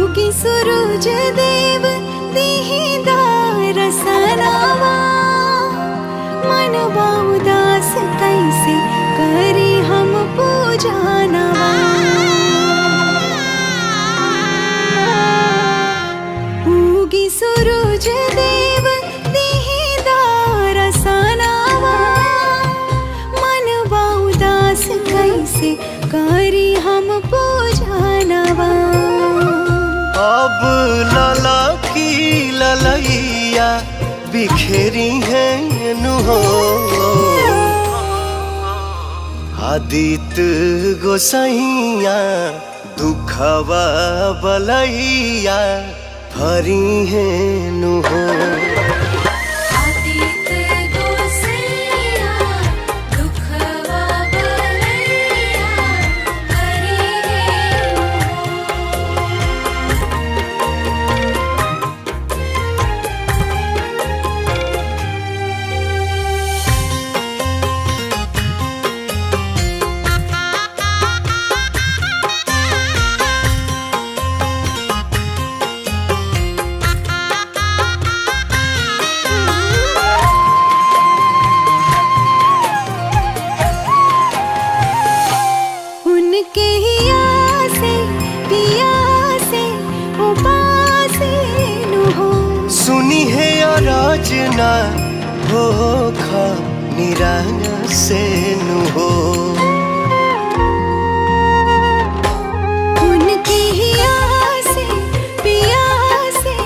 उगी सूरज देव दीदार सनावा, मनवा उदास कैसे करी हम पूजा नवा। उगी सूरज देव दीदार सनावा, मनवा उदास कैसे करी हम पूजा नवा। अब लाला की ललैया बिखेरी है नुहो, आदित्य गोसाइया दुखवा बलैया भरी है नुहो। सुनी है आराधना हो खा निराश से नु हो। उनकी ही आसे पियासे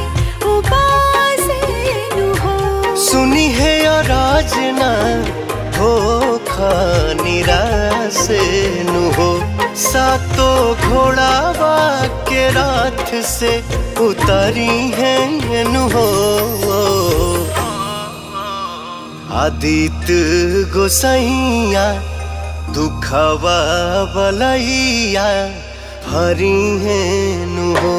उपासे नु हो। सुनी है आराधना हो खा निराश से नु हो। सातो घोड़ावा के रात से उतारी है नु हो। आदित्य गोसाइया दुखवा बलैया भरी है नु हो।